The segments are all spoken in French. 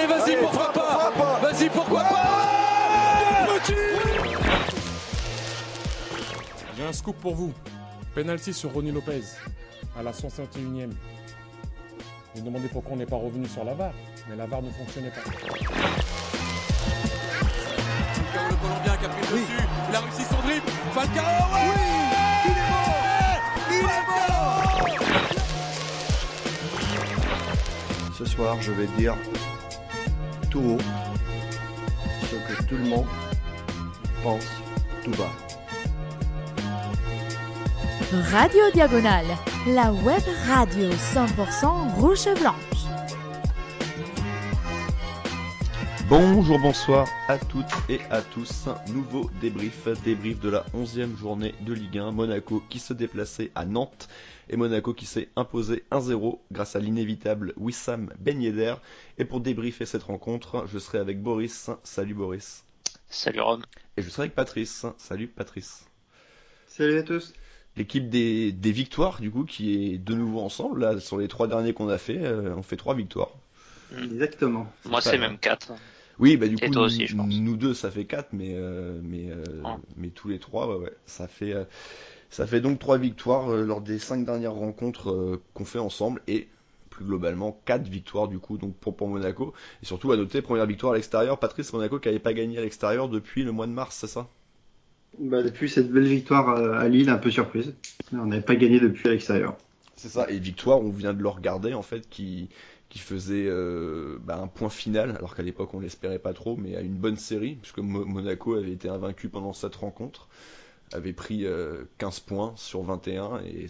Allez, vas-y, pourquoi pas. Vas-y, pourquoi pas. J'ai un scoop pour vous. Penalty sur Ronny Lopez à la 151e. Vous vous demandez pourquoi on n'est pas revenu sur la VAR, mais la VAR ne fonctionnait pas. Falcao, le Colombien qui a pris le dessus, il a réussi son dribble. Falcao, il est mort. Ce soir, je vais dire tout haut ce que tout le monde pense tout bas. Radio Diagonale, la web radio 100% rouge et blanche. Bonjour, bonsoir à toutes et à tous. Nouveau débrief de la 11e journée de Ligue 1. Monaco qui se déplaçait à Nantes et Monaco qui s'est imposé 1-0 grâce à l'inévitable Wissam Ben Yedder. Et pour débriefer cette rencontre, je serai avec Boris. Salut Boris. Salut Ron. Et je serai avec Patrice. Salut Patrice. Salut à tous. L'équipe des victoires du coup qui est de nouveau ensemble. Là, sur les 3 derniers qu'on a fait, on fait 3 victoires. Exactement. Moi c'est même 4. Oui, bah du coup, toi aussi, je pense. nous deux, ça fait 4, mais tous les 3, ouais, ça fait donc 3 victoires lors des 5 dernières rencontres qu'on fait ensemble, et plus globalement 4 victoires du coup donc pour Monaco. Et surtout à noter, première victoire à l'extérieur, Patrice, Monaco qui n'avait pas gagné à l'extérieur depuis le mois de mars, c'est ça? Depuis cette belle victoire à Lille, un peu surprise. On n'avait pas gagné depuis à l'extérieur. C'est ça, et victoire, on vient de le regarder en fait, qui faisait un point final, alors qu'à l'époque on l'espérait pas trop, mais à une bonne série, puisque Monaco avait été invaincu pendant cette rencontre, avait pris 15 points sur 21, et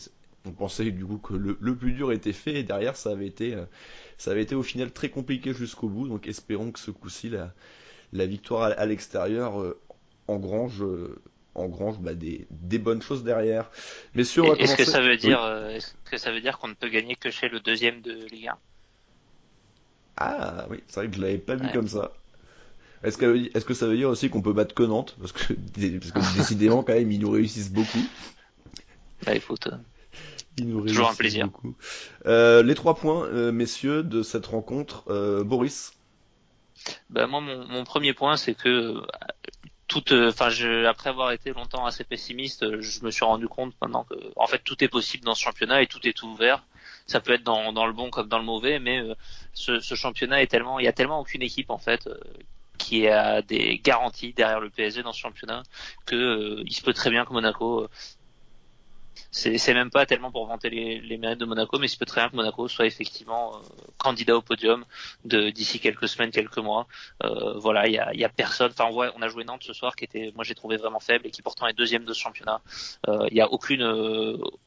on pensait du coup que le plus dur était fait, et derrière ça avait été au final très compliqué jusqu'au bout, donc espérons que ce coup-ci, la victoire à l'extérieur engrange des bonnes choses derrière. Messieurs, on va commencer. Est-ce que ça veut dire qu'on ne peut gagner que chez le deuxième de Ligue 1? Ah oui, c'est vrai que je l'avais pas vu comme ça. Est-ce que ça veut dire aussi qu'on peut battre que Nantes, parce que décidément quand même ils nous réussissent beaucoup. Bah écoute, ils nous toujours un plaisir. Beaucoup. Les 3 points, messieurs, de cette rencontre. Boris. Bah moi mon premier point c'est que après avoir été longtemps assez pessimiste, je me suis rendu compte maintenant que en fait tout est possible dans ce championnat et tout est ouvert. Ça peut être dans le bon comme dans le mauvais, mais ce championnat il y a tellement aucune équipe en fait qui a des garanties derrière le PSG dans ce championnat que il se peut très bien que Monaco c'est même pas tellement pour vanter les mérites de Monaco, mais il se peut très bien que Monaco soit effectivement candidat au podium d'ici quelques semaines, quelques mois. Voilà, il y a personne. Enfin, on a joué Nantes ce soir, moi j'ai trouvé vraiment faible et qui pourtant est deuxième de ce championnat. Il y a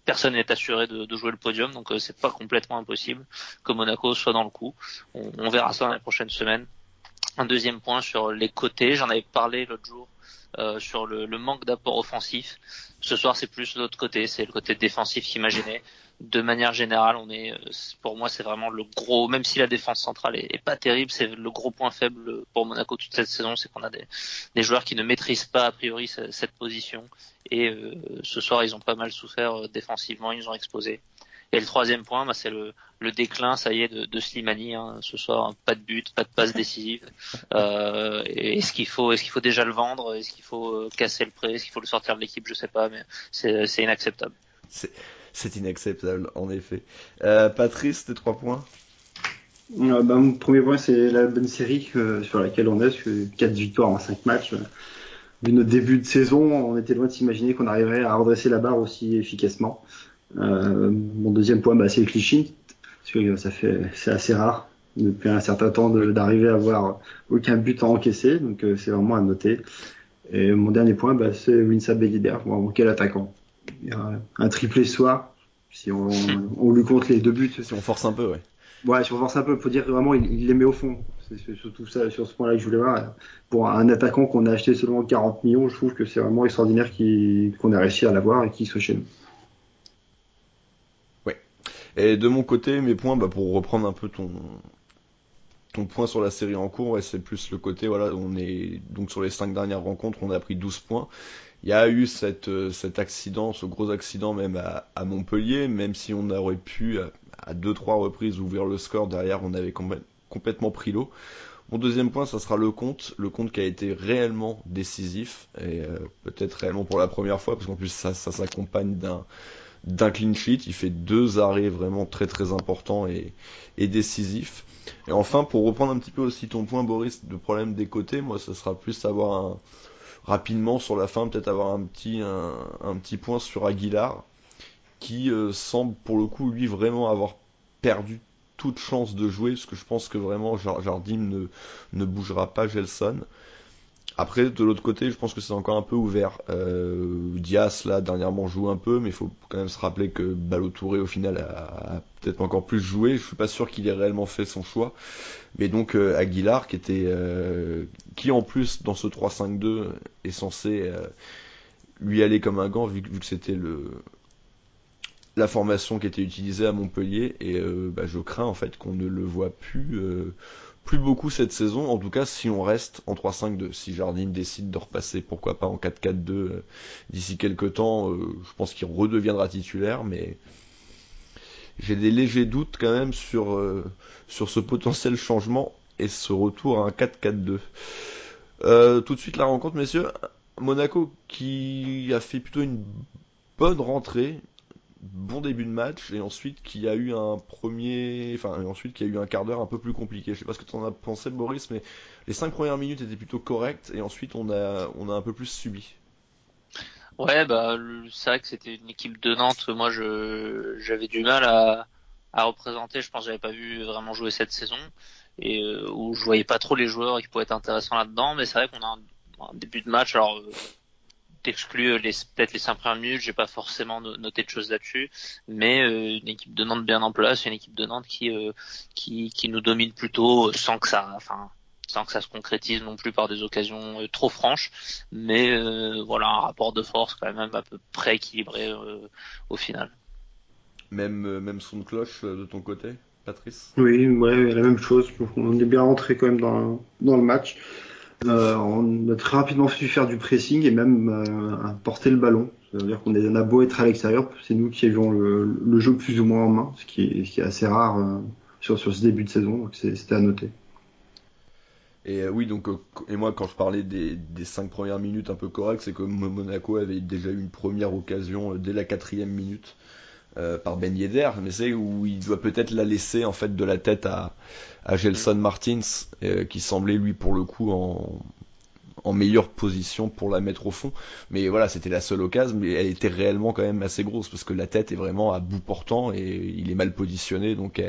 personne n'est assuré de jouer le podium, donc c'est pas complètement impossible que Monaco soit dans le coup. On verra ça dans les prochaines semaines. Un deuxième point sur les côtés, j'en avais parlé l'autre jour. Sur le manque d'apport offensif. Ce soir, c'est plus l'autre côté, c'est le côté défensif qui m'a gêné. De manière générale, pour moi, c'est vraiment le gros, même si la défense centrale est pas terrible, c'est le gros point faible pour Monaco toute cette saison, c'est qu'on a des joueurs qui ne maîtrisent pas a priori cette position. Et ce soir, ils ont pas mal souffert défensivement, ils nous ont exposé. Et le troisième point, c'est le déclin, ça y est, de Slimani. Ce soir, pas de but, pas de passe décisive. Est-ce qu'il faut déjà le vendre? Est-ce qu'il faut casser le prêt? Est-ce qu'il faut le sortir de l'équipe? Je sais pas, mais c'est inacceptable. C'est inacceptable, en effet. Patrice, tes 3 points? Mon premier point, c'est la bonne série sur laquelle on est, sur 4 victoires en 5 matchs. Vu notre début de saison, on était loin de s'imaginer qu'on arriverait à redresser la barre aussi efficacement. Mon deuxième point, c'est le clean, parce que c'est assez rare depuis un certain temps d'arriver à avoir aucun but à encaisser, donc c'est vraiment à noter. Et mon dernier point, c'est Wissam Ben Yedder. Quel attaquant! Il y a un triplé ce soir, si on lui compte les 2 buts. Si on force un peu, ouais. Ouais, si on force un peu, faut dire vraiment il les met au fond. C'est surtout ça, sur ce point-là que je voulais voir. Pour un attaquant qu'on a acheté seulement 40 millions, je trouve que c'est vraiment extraordinaire qu'on ait réussi à l'avoir et qu'il soit chez nous. Et de mon côté, mes points, pour reprendre un peu ton point sur la série en cours, c'est plus le côté, voilà, on est donc sur les 5 dernières rencontres, on a pris 12 points. Il y a eu cet accident, ce gros accident même à Montpellier, même si on aurait pu à 2-3 reprises ouvrir le score, derrière on avait complètement pris l'eau. Mon deuxième point, ça sera le compte qui a été réellement décisif, et peut-être réellement pour la première fois, parce qu'en plus ça s'accompagne d'un clean sheet. Il fait 2 arrêts vraiment très très importants et décisifs. Et enfin, pour reprendre un petit peu aussi ton point, Boris, de problème des côtés, moi ça sera plus rapidement sur la fin, peut-être avoir un petit point sur Aguilar, qui semble pour le coup lui vraiment avoir perdu toute chance de jouer, parce que je pense que vraiment Jardim ne bougera pas Gelson. Après, de l'autre côté, je pense que c'est encore un peu ouvert. Dias, là, dernièrement, joue un peu, mais il faut quand même se rappeler que Ballo-Touré, au final, a peut-être encore plus joué. Je suis pas sûr qu'il ait réellement fait son choix. Mais donc, Aguilar, qui en plus, dans ce 3-5-2, est censé lui aller comme un gant, vu que c'était la formation qui était utilisée à Montpellier, et je crains en fait qu'on ne le voit plus beaucoup cette saison, en tout cas si on reste en 3-5-2. Si Jardim décide de repasser, pourquoi pas en 4-4-2 d'ici quelques temps, je pense qu'il redeviendra titulaire, mais j'ai des légers doutes quand même sur ce potentiel changement et ce retour à un 4-4-2. Tout de suite la rencontre, messieurs. Monaco qui a fait plutôt une bonne rentrée, bon début de match, et ensuite qui a eu un quart d'heure un peu plus compliqué. Je sais pas ce que tu en as pensé, Boris, mais les 5 premières minutes étaient plutôt correctes, et ensuite on a un peu plus subi. Ouais, c'est vrai que c'était une équipe de Nantes. Moi, j'avais du mal à représenter. Je pense que j'avais pas vu vraiment jouer cette saison, et où je voyais pas trop les joueurs qui pourraient être intéressants là-dedans. Mais c'est vrai qu'on a un début de match. Alors, t'exclus peut-être les 5 premières minutes, j'ai pas forcément noté de choses là-dessus, mais une équipe de Nantes bien en place, une équipe de Nantes qui nous domine plutôt sans que ça se concrétise non plus par des occasions trop franches, mais voilà, un rapport de force quand même à peu près équilibré au final. Même son de cloche de ton côté, Patrice? Oui, ouais, la même chose. On est bien rentré quand même dans le match. On a très rapidement su faire du pressing et même porter le ballon. C'est-à-dire qu'on a beau être à l'extérieur, c'est nous qui avions le jeu plus ou moins en main, ce qui est assez rare sur ce début de saison, donc c'était à noter. Et oui, donc et moi quand je parlais des 5 premières minutes un peu correctes, c'est que Monaco avait déjà eu une première occasion dès la 4e minute par Ben Yedder, mais c'est où il doit peut-être la laisser en fait de la tête à Gelson Martins, qui semblait lui pour le coup en meilleure position pour la mettre au fond. Mais voilà, c'était la seule occasion, mais elle était réellement quand même assez grosse, parce que la tête est vraiment à bout portant et il est mal positionné, donc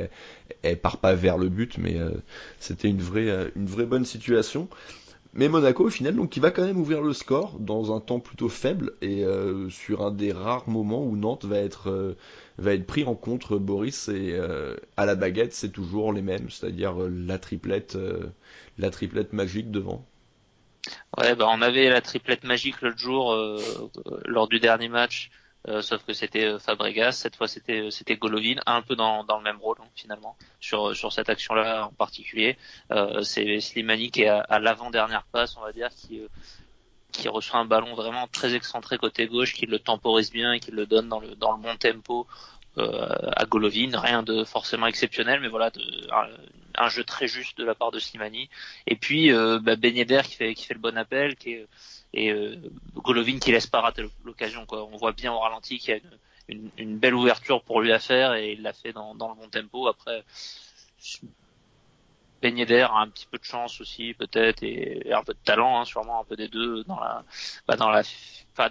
elle part pas vers le but, mais c'était une vraie bonne situation. Mais Monaco au final, donc, qui va quand même ouvrir le score dans un temps plutôt faible, et sur un des rares moments où Nantes va être pris en contre, Boris, et à la baguette c'est toujours les mêmes, c'est-à-dire la triplette magique devant. Ouais, on avait la triplette magique l'autre jour lors du dernier match, sauf que c'était Fabregas. Cette fois c'était Golovin, un peu dans le même rôle finalement sur cette action-là en particulier. C'est Slimani qui est à l'avant-dernière passe, on va dire, qui reçoit un ballon vraiment très excentré côté gauche, qui le temporise bien et qui le donne dans le bon tempo à Golovin. Rien de forcément exceptionnel, mais voilà, un jeu très juste de la part de Slimani. Et puis Ben Yedder qui fait le bon appel, et Golovin qui laisse pas rater l'occasion, quoi. On voit bien au ralenti qu'il y a une belle ouverture pour lui à faire, et il l'a fait dans le bon tempo. Après, Ben Yedder a un petit peu de chance aussi peut-être, et un peu de talent, sûrement un peu des deux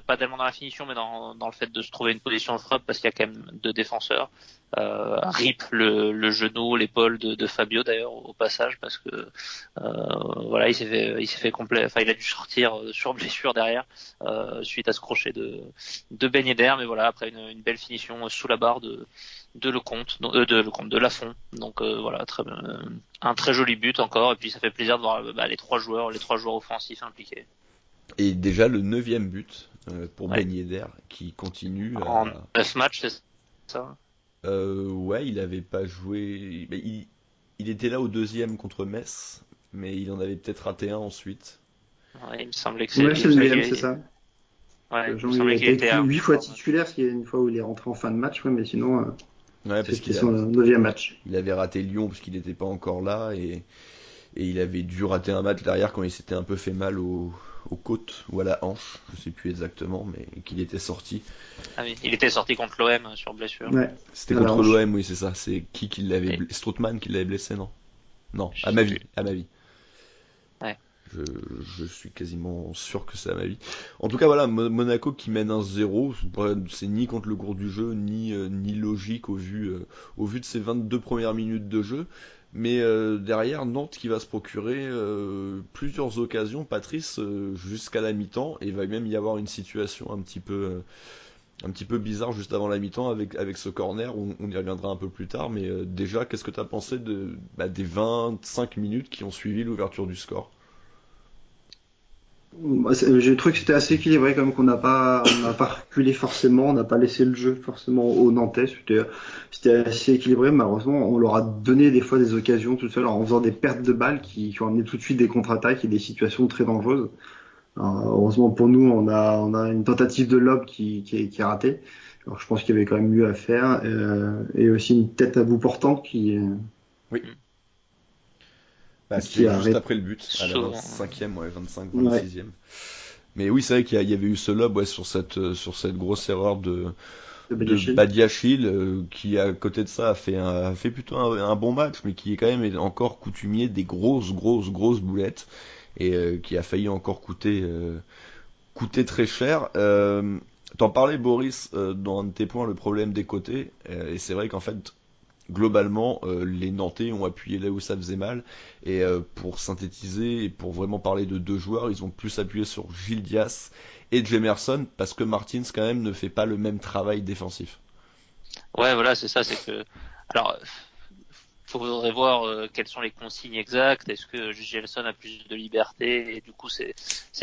pas tellement dans la finition, mais dans le fait de se trouver une position de frappe, parce qu'il y a quand même 2 défenseurs. Rip le genou, l'épaule de Fabio d'ailleurs au passage, parce que voilà, il s'est fait complet, enfin il a dû sortir sur blessure derrière suite à ce crochet de Ben Yedder, mais voilà, après une belle finition sous la barre de Lafont. Donc voilà, un très joli but encore, et puis ça fait plaisir de voir les trois joueurs offensifs impliqués. Et déjà le 9e but pour Ben Yedder, qui continue en 9 matchs, c'est ça? Ouais, il avait pas joué. Il était là au 2e contre Metz, mais il en avait peut-être raté un ensuite. Ouais, il me semblait que c'est le 9e, c'est ça. Ouais, il a été 8 fois titulaire, il y a une fois où il est rentré en fin de match, mais sinon parce c'était son 9e match. Il avait raté Lyon parce qu'il n'était pas encore là, et et il avait dû rater un match derrière quand il s'était un peu fait mal aux côtes ou à la hanche, je sais plus exactement, mais qu'il était sorti. Ah oui, il était sorti contre l'OM sur blessure. Ouais. C'était À la contre hanche. l'OM, oui, c'est ça. C'est qui l'avait blessé? Strootman qui l'avait blessé, non? Non, Je à sais ma vie, plus. à ma vie. Ouais. Je suis quasiment sûr que c'est à ma vie. En tout cas, voilà, Monaco qui mène 1-0, c'est ni contre le cours du jeu, ni logique au vu de ses 22 premières minutes de jeu. Mais derrière, Nantes qui va se procurer plusieurs occasions, Patrice, jusqu'à la mi-temps, et il va même y avoir une situation un petit peu bizarre juste avant la mi-temps avec ce corner, on y reviendra un peu plus tard, mais déjà, qu'est-ce que tu as pensé des 25 minutes qui ont suivi l'ouverture du score? J'ai trouvé que c'était assez équilibré, comme qu'on n'a pas reculé forcément, on n'a pas laissé le jeu forcément aux Nantais. C'était assez équilibré. Malheureusement, on leur a donné des fois des occasions tout seul en faisant des pertes de balles qui ont amené tout de suite des contre-attaques et des situations très dangereuses. Alors, heureusement pour nous, on a une tentative de lob qui est ratée. Alors, je pense qu'il y avait quand même mieux à faire, et aussi une tête à bout portant qui Bah, qui c'était juste arrête. après le but, à la Souvent. 25e, ouais, 25, 26e. Mais oui, c'est vrai qu'il y avait eu ce lob, ouais, sur cette grosse erreur de Badiachil. Badiachil, qui à côté de ça a fait plutôt un bon match, mais qui est quand même encore coutumier des grosses boulettes, et qui a failli encore coûter très cher. T'en parlais, Boris, dans un de tes points, le problème des côtés, et c'est vrai qu'en fait, globalement, les Nantais ont appuyé là où ça faisait mal, et pour synthétiser et pour vraiment parler de deux joueurs, ils ont plus appuyé sur Gil Dias et Jemerson, parce que Martins quand même ne fait pas le même travail défensif. Ouais, voilà, c'est ça, c'est que. Alors, faudrait voir quelles sont les consignes exactes. Est-ce que Gelson a plus de liberté et du coup c'est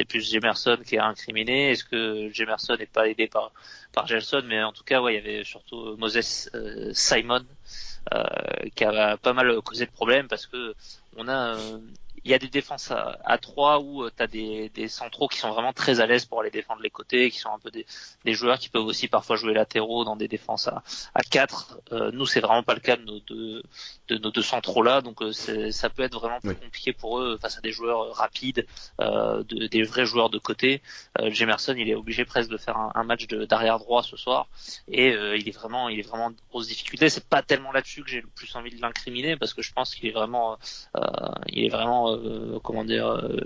plus Jemerson qui est incriminé? Est-ce que Jemerson n'est pas aidé par Gelson? Mais en tout cas, ouais, il y avait surtout Moses Simon qui a pas mal causé de problèmes parce que il y a des défenses à 3 où tu as des centraux qui sont vraiment très à l'aise pour aller défendre les côtés, qui sont un peu des joueurs qui peuvent aussi parfois jouer latéraux dans des défenses à 4. Nous, c'est vraiment pas le cas de nos deux centraux là, donc ça peut être vraiment plus compliqué pour eux face à des joueurs rapides, des vrais joueurs de côté. Jemerson, il est obligé presque de faire un match d'arrière droit ce soir, et il est vraiment en grosse difficulté. C'est pas tellement là-dessus que j'ai le plus envie de l'incriminer, parce que je pense qu'il est vraiment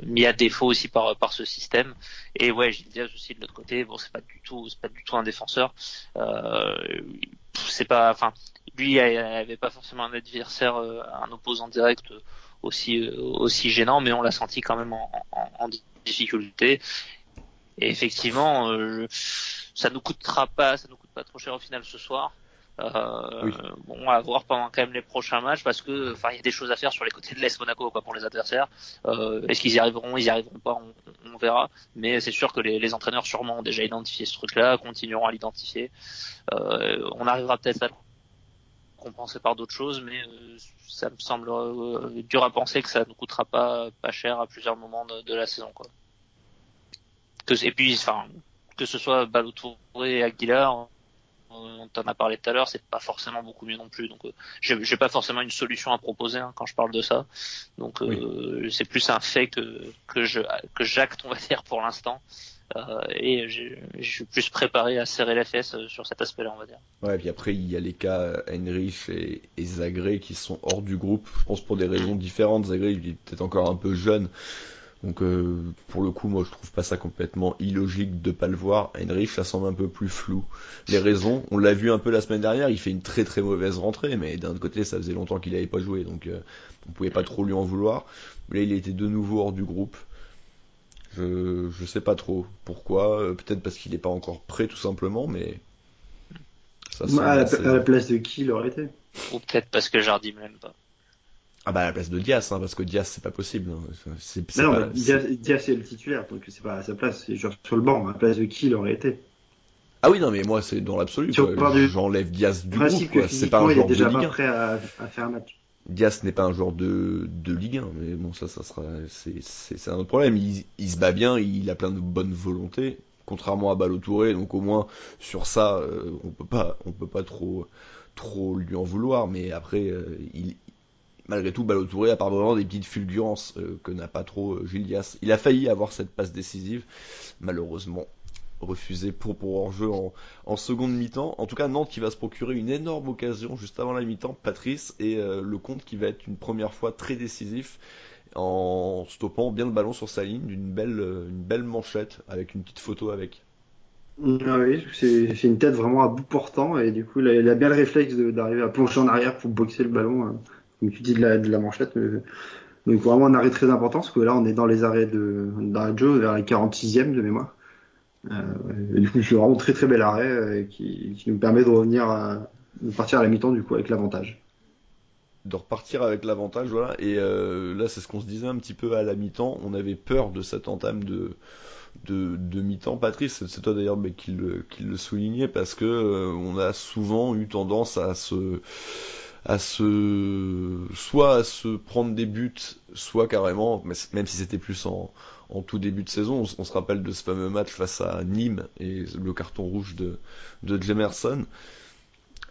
mis à défaut aussi par ce système. Et ouais, Gilles Diaz aussi de l'autre côté, bon, c'est pas du tout un défenseur. Lui il avait pas forcément un adversaire, un opposant direct aussi gênant, mais on l'a senti quand même en difficulté. Et effectivement, ça nous coûte pas trop cher au final ce soir. Bon, à voir pendant quand même les prochains matchs, parce que il y a des choses à faire sur les côtés de l'Est Monaco, quoi, pour les adversaires. Est-ce qu'ils y arriveront? Ils y arriveront pas, on verra. Mais c'est sûr que les entraîneurs sûrement ont déjà identifié ce truc-là, continueront à l'identifier. On arrivera peut-être à le compenser par d'autres choses, mais ça me semble dur à penser que ça ne coûtera pas cher à plusieurs moments de la saison, quoi. Que ce soit Ballo-Touré et Aguilar, on t'en a parlé tout à l'heure, c'est pas forcément beaucoup mieux non plus. Donc j'ai pas forcément une solution à proposer quand je parle de ça. Donc c'est plus un fait que j'acte, on va dire, pour l'instant. Et je suis plus préparé à serrer les fesses sur cet aspect-là, on va dire. Ouais, et puis après il y a les cas Heinrich et Zagré qui sont hors du groupe, je pense pour des raisons différentes. Zagré il est peut-être encore un peu jeune. Donc pour le coup, moi je trouve pas ça complètement illogique de pas le voir. Heinrich, ça semble un peu plus flou. Les raisons, on l'a vu un peu la semaine dernière, il fait une très très mauvaise rentrée, mais d'un autre côté, ça faisait longtemps qu'il avait pas joué, donc on pouvait pas trop lui en vouloir. Là, il était de nouveau hors du groupe. Je sais pas trop pourquoi, peut-être parce qu'il est pas encore prêt tout simplement, mais ça semble à la place de qui il aurait été? Ou peut-être parce que Jardim l'aime pas. Ah bah à la place de Dias, parce que Dias c'est pas possible. Dias c'est le titulaire, donc c'est pas à sa place, c'est genre sur le banc. À la place de qui il aurait été? Ah oui, non mais moi c'est dans l'absolu. J'enlève Dias du groupe, quoi. C'est pas un joueur de Ligue 1. Il est déjà pas prêt à faire un match. Dias n'est pas un joueur de Ligue 1, mais bon ça sera, c'est un autre problème. Il se bat bien, il a plein de bonne volonté, contrairement à Ballo-Touré, donc au moins sur ça on peut pas trop lui en vouloir, mais après malgré tout, Ballo-Touré a pas vraiment des petites fulgurances que n'a pas trop Gilles Dias. Il a failli avoir cette passe décisive, malheureusement refusé pour hors-jeu en seconde mi-temps. En tout cas, Nantes qui va se procurer une énorme occasion juste avant la mi-temps, Patrice, et Lecomte qui va être une première fois très décisif en stoppant bien le ballon sur sa ligne d'une belle manchette avec une petite photo avec. Ah oui, c'est une tête vraiment à bout portant et du coup il a bien le réflexe d'arriver à plonger en arrière pour boxer le ballon, comme tu dis de la manchette. Donc vraiment un arrêt très important parce que là on est dans les arrêts d'arrêt de jeu vers la 46e de mémoire. Et du coup c'est vraiment très très bel arrêt qui nous permet de de partir à la mi-temps du coup avec l'avantage. De repartir avec l'avantage, voilà. Et là, c'est ce qu'on se disait un petit peu à la mi-temps. On avait peur de cette entame de mi-temps. Patrice, c'est toi d'ailleurs qui le soulignait parce que on a souvent eu tendance soit à se prendre des buts, soit carrément, même si c'était plus en tout début de saison, on se rappelle de ce fameux match face à Nîmes et le carton rouge de Jemerson,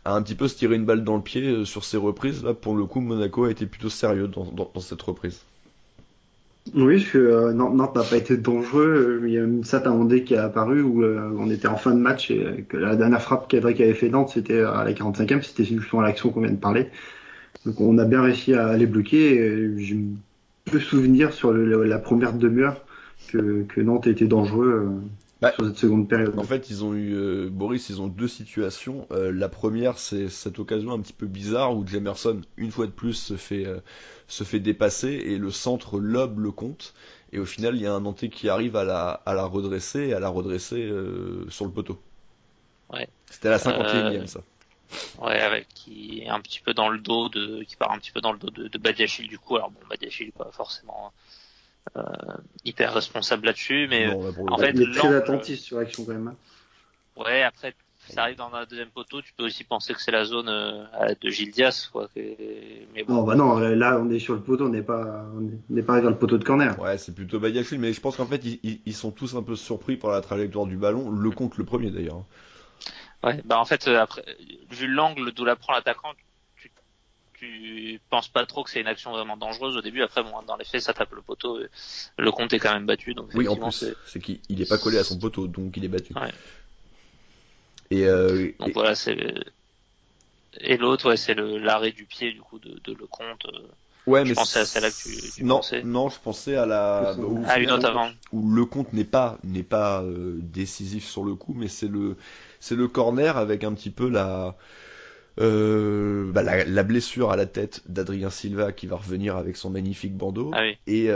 a un petit peu se tirer une balle dans le pied sur ces reprises. Là, pour le coup, Monaco a été plutôt sérieux dans cette reprise. Oui, parce que Nantes n'a pas été dangereux. Il y a une stat à un moment donné qui est apparu où on était en fin de match et que la dernière frappe qu'avait fait Nantes, c'était à la 45e, c'était justement l'action qu'on vient de parler. Donc on a bien réussi à les bloquer. Et j'ai peu souvenir sur la première demi-heure que Nantes était dangereux sur cette seconde période. En fait, ils ont eu Boris, ils ont deux situations. La première, c'est cette occasion un petit peu bizarre où Jemerson, une fois de plus, se fait dépasser et le centre lobe Lecomte. Et au final, il y a un Nantais qui arrive à la redresser sur le poteau. Ouais. C'était à la 51e, ça. Ouais, qui est un petit peu dans le dos qui part un petit peu dans le dos de Badiachil du coup. Alors bon, Badiachil pas forcément hyper responsable là-dessus, mais non, en fait, il est très attentif sur l'action quand même. Ouais, après, ça arrive dans un deuxième poteau, tu peux aussi penser que c'est la zone de Gilles Dias, quoi. Mais bon. Non, là on est sur le poteau, on n'est pas vers le poteau de corner. Ouais, c'est plutôt Badiachil, mais je pense qu'en fait ils sont tous un peu surpris par la trajectoire du ballon. Lecomte le premier d'ailleurs. Ouais, en fait après, vu l'angle d'où la prend l'attaquant, tu penses pas trop que c'est une action vraiment dangereuse au début. Après, bon, dans les faits, ça tape le poteau. Lecomte est quand même battu, donc. Oui, en plus, c'est qu'il est pas collé à son poteau, donc il est battu. Ouais. Donc voilà, et l'autre, ouais, c'est l'arrêt du pied du coup de Lecomte. Ouais, je mais pensais à celle-là que tu non, pensais. Non, je pensais à une autre avant. Où Lecomte n'est pas décisif sur le coup, mais c'est le corner avec un petit peu la blessure à la tête d'Adrien Silva qui va revenir avec son magnifique bandeau. Ah oui. Et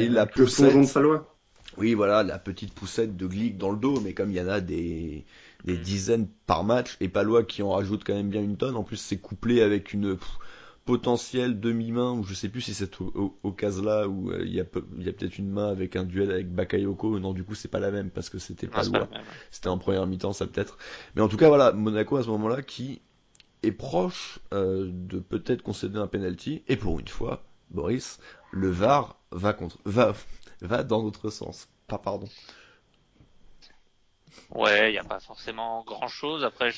la poussette. De Palois. Oui, voilà, la petite poussette de Glick dans le dos, mais comme il y en a des dizaines par match, et Palois qui en rajoute quand même bien une tonne, en plus c'est couplé avec une potentielle demi-main, ou je sais plus si c'est au cas-là, où il y a peut-être une main avec un duel avec Bakayoko, non du coup c'est pas la même, parce que c'était Palois, c'était en première mi-temps ça peut-être, mais en tout cas voilà, Monaco à ce moment-là qui est proche de peut-être concéder un penalty, et pour une fois, Boris, le VAR va dans notre sens. Pardon. Ouais, il n'y a pas forcément grand-chose. Après,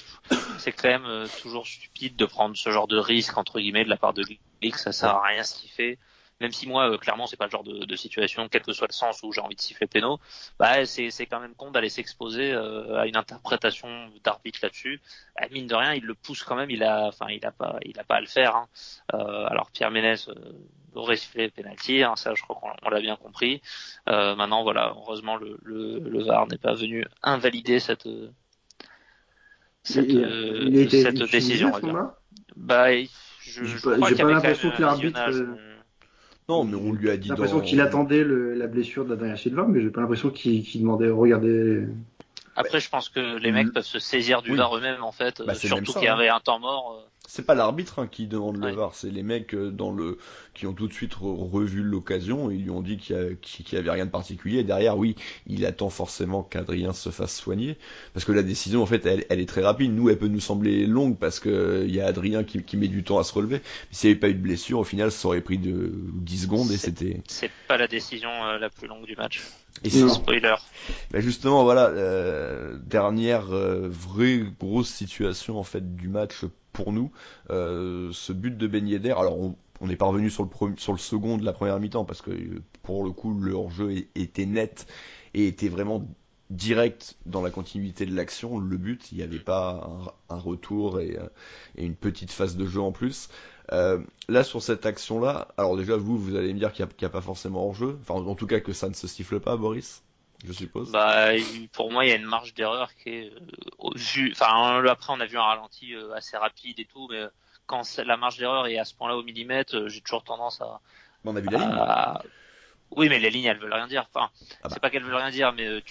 c'est quand même toujours stupide de prendre ce genre de risque, entre guillemets, de la part de Glick. Ça sert à rien ce qu'il fait. Même si moi, clairement, c'est pas le genre de situation, quel que soit le sens où j'ai envie de siffler péno, c'est quand même con d'aller s'exposer à une interprétation d'arbitre là-dessus. Mine de rien, il le pousse quand même. Il a pas à le faire. Hein. Alors Pierre Ménès aurait sifflé penalty, hein, ça, je crois qu'on l'a bien compris. Maintenant, voilà, heureusement, le VAR n'est pas venu invalider cette décision. Je crois j'ai qu'il y pas avait l'impression que l'arbitre. Non, mais on lui a dit. J'ai l'impression qu'il attendait la blessure d'Adrien Silva, mais j'ai pas l'impression qu'il demandait regarder. Après, je pense que les mecs peuvent se saisir du VAR eux-mêmes, en fait, surtout qu'il y avait un temps mort. C'est pas l'arbitre qui demande le VAR, c'est les mecs qui ont tout de suite revu l'occasion et ils lui ont dit qu'il y avait rien de particulier. Et derrière, oui, il attend forcément qu'Adrien se fasse soigner, parce que la décision, en fait, elle est très rapide. Nous, elle peut nous sembler longue parce que il y a Adrien qui met du temps à se relever. Mais s'il n'y avait pas eu de blessure, au final, ça aurait pris de 10 secondes et c'était. C'est pas la décision la plus longue du match. Et c'est spoiler. Ben justement, voilà, dernière vraie grosse situation en fait du match pour nous, ce but de Ben Yedder. Alors on n'est pas revenu sur le second de la première mi-temps parce que pour le coup le hors-jeu était net et était vraiment direct dans la continuité de l'action. Le but, il n'y avait pas un retour et une petite phase de jeu en plus. Là sur cette action-là, alors déjà vous allez me dire qu'il n'y a pas forcément hors-jeu, enfin en tout cas que ça ne se siffle pas, Boris, je suppose. Bah, pour moi, il y a une marge d'erreur qui est enfin, après, on a vu un ralenti assez rapide et tout, mais quand la marge d'erreur est à ce point-là au millimètre, j'ai toujours tendance à. On a vu la ligne. Oui, mais les lignes, elles veulent rien dire. Enfin, c'est pas qu'elles veulent rien dire, mais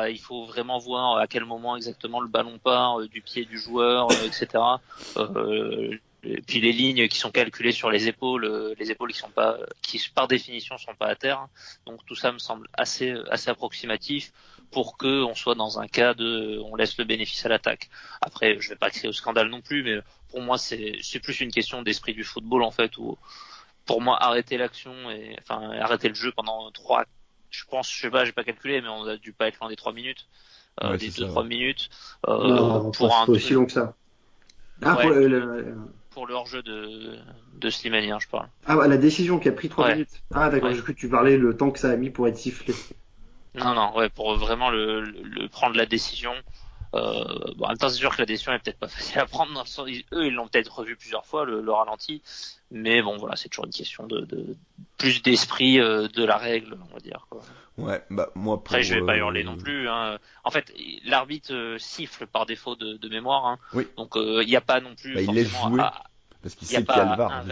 il faut vraiment voir à quel moment exactement le ballon part du pied du joueur, etc. Et puis les lignes qui sont calculées sur les épaules qui par définition sont pas à terre. Donc tout ça me semble assez approximatif pour que on soit dans un cas de on laisse le bénéfice à l'attaque. Après, je vais pas crier au scandale non plus, mais pour moi c'est plus une question d'esprit du football en fait, où pour moi arrêter l'action et arrêter le jeu pendant 3, je sais pas, j'ai pas calculé, mais on a dû pas être loin des 3 minutes, ouais, des 2-3 minutes non, pour pas aussi long que ça. Pour le hors-jeu de Slimani, je parle. Ah, la décision qui a pris 3 Ouais. minutes. Ah, d'accord, j'ai cru que tu parlais le temps que ça a mis pour être sifflé. Non, pour vraiment le prendre la décision. En même temps, c'est sûr que la décision est peut-être pas facile à prendre. Eux, ils l'ont peut-être revu plusieurs fois, le ralenti. Mais bon, voilà, c'est toujours une question de plus d'esprit de la règle, on va dire, quoi. Ouais, bah moi. Après, je vais pas hurler non plus. Hein. En fait, l'arbitre siffle par défaut de mémoire. Hein. Oui. Donc, il n'y a pas non plus il laisse jouer parce qu'il sait qu'il y a le VAR.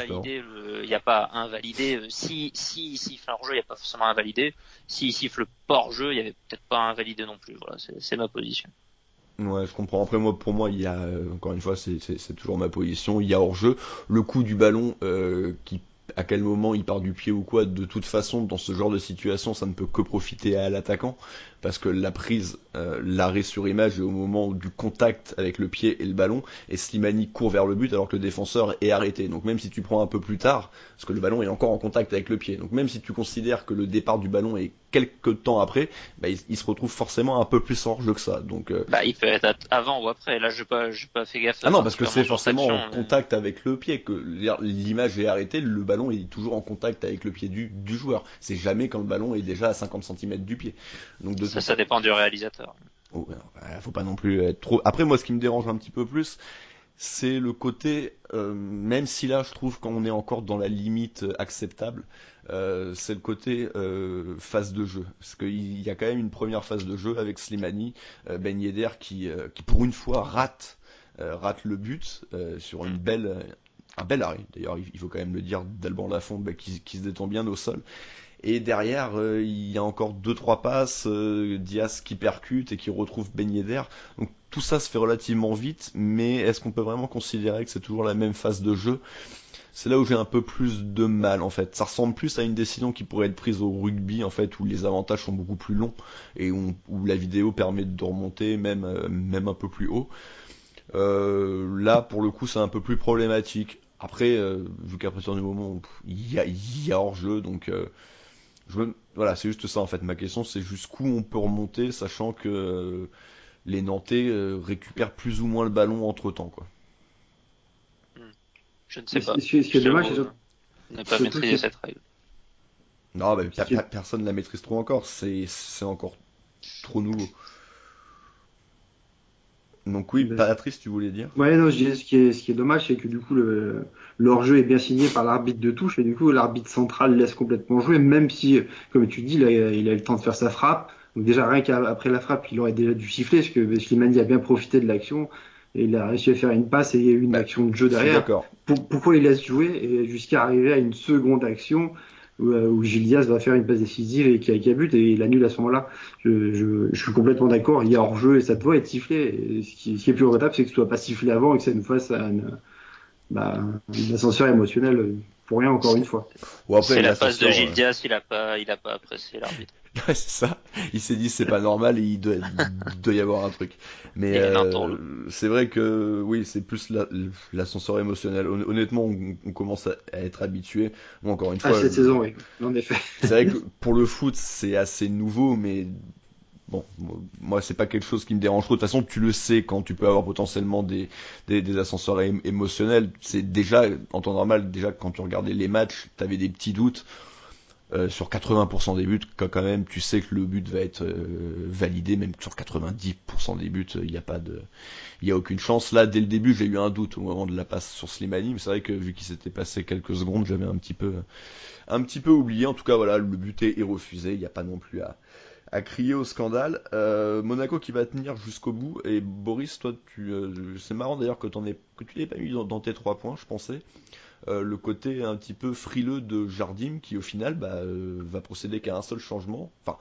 Il n'y a pas à invalider. Si il siffle un hors-jeu, il n'y a pas forcément à invalider. S'il siffle pas hors-jeu, il n'y avait peut-être pas à invalider non plus. Voilà, c'est ma position. Ouais, je comprends. Après pour moi, il y a encore une fois, c'est toujours ma position. Il y a hors-jeu. Le coup du ballon à quel moment il part du pied ou quoi, de toute façon, dans ce genre de situation, ça ne peut que profiter à l'attaquant, parce que la prise, l'arrêt sur image est au moment du contact avec le pied et le ballon, et Slimani court vers le but alors que le défenseur est arrêté. Donc même si tu prends un peu plus tard, parce que le ballon est encore en contact avec le pied, donc même si tu considères que le départ du ballon est quelques temps après, il se retrouve forcément un peu plus hors jeu que ça. Donc il peut être avant ou après. Là, j'ai pas fait gaffe. Ah non, parce que c'est forcément en contact avec le pied que l'image est arrêtée, le ballon est toujours en contact avec le pied du joueur. C'est jamais quand le ballon est déjà à 50 cm du pied. Donc ça dépend du réalisateur. Oh, faut pas non plus être trop. Après, moi, ce qui me dérange un petit peu plus, c'est le côté, même si là, je trouve qu'on est encore dans la limite acceptable, c'est le côté phase de jeu. Parce qu'il y a quand même une première phase de jeu avec Slimani, Ben Yedder qui pour une fois rate le but sur un bel arrêt. D'ailleurs, il faut quand même le dire d'Alban Lafont qui se détend bien au sol. Et derrière, il y a encore 2-3 passes, Diaz qui percute et qui retrouve Ben Yedder. Donc tout ça se fait relativement vite, mais est-ce qu'on peut vraiment considérer que c'est toujours la même phase de jeu ? C'est là où j'ai un peu plus de mal en fait. Ça ressemble plus à une décision qui pourrait être prise au rugby en fait, où les avantages sont beaucoup plus longs et où la vidéo permet de remonter même un peu plus haut. Là, pour le coup, c'est un peu plus problématique. Après, vu qu'à partir du moment où il y a hors-jeu, donc voilà, c'est juste ça en fait. Ma question, c'est jusqu'où on peut remonter, sachant que les Nantais récupèrent plus ou moins le ballon entre-temps, quoi. Je ne sais pas. Ce qui est dommage, c'est ne pas maîtriser cette règle. Non, personne ne la maîtrise trop encore. C'est encore trop nouveau. Donc oui, Patrice, tu voulais dire ? Ouais, non, je disais ce qui est dommage, c'est que du coup le hors-jeu est bien signé par l'arbitre de touche et du coup l'arbitre central laisse complètement jouer, même si, comme tu dis, il a le temps de faire sa frappe. Donc déjà rien qu'après la frappe, il aurait déjà dû siffler parce que Slimani a bien profité de l'action et il a réussi à faire une passe et il y a eu une action de jeu derrière. D'accord. Pourquoi il laisse jouer et jusqu'à arriver à une seconde action où Gilles Diaz va faire une passe décisive et qui a but et il annule à ce moment-là. Je suis complètement d'accord, il y a hors-jeu et ça doit être sifflé. Et ce qui est plus regrettable, c'est que ce soit pas sifflé avant et que ça nous fasse un ascenseur émotionnel pour rien encore une fois. Bon, après, c'est la passe de Gilles Diaz, il a pas apprécié l'arbitre. Ouais, c'est ça. Il s'est dit c'est pas normal et il doit y avoir un truc. Mais c'est vrai que oui, c'est plus l'ascenseur émotionnel. Honnêtement, on commence à être habitué. Moi, encore une fois. Cette saison, oui, en effet. C'est vrai que pour le foot, c'est assez nouveau, mais bon, moi c'est pas quelque chose qui me dérange trop. De toute façon, tu le sais quand tu peux avoir potentiellement des ascenseurs émotionnels. C'est déjà en temps normal, déjà quand tu regardais les matchs, t'avais des petits doutes. Sur 80% des buts, quand même, tu sais que le but va être validé, même sur 90% des buts, il y a aucune chance. Là, dès le début, j'ai eu un doute au moment de la passe sur Slimani, mais c'est vrai que vu qu'il s'était passé quelques secondes, j'avais un petit peu oublié. En tout cas, voilà, le but est refusé. Il n'y a pas non plus à crier au scandale. Monaco qui va tenir jusqu'au bout. Et Boris, toi, c'est marrant d'ailleurs que tu l'aies pas mis dans tes 3 points, je pensais. Le côté un petit peu frileux de Jardim qui au final va procéder qu'à un seul changement. Enfin,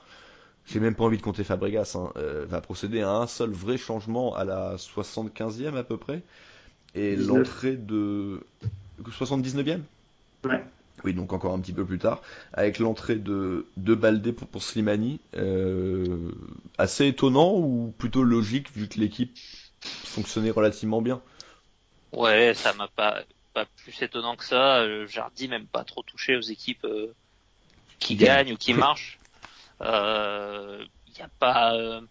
j'ai même pas envie de compter Fabregas, va procéder à un seul vrai changement à la 75e à peu près. Et 19. L'entrée de 79e. Ouais. Oui, donc encore un petit peu plus tard, avec l'entrée de Baldé pour Slimani. Assez étonnant ou plutôt logique vu que l'équipe fonctionnait relativement bien. Ouais, ça m'a pas plus étonnant que ça. Jardim même pas trop touché aux équipes qui gagnent ou qui marchent. Il y a pas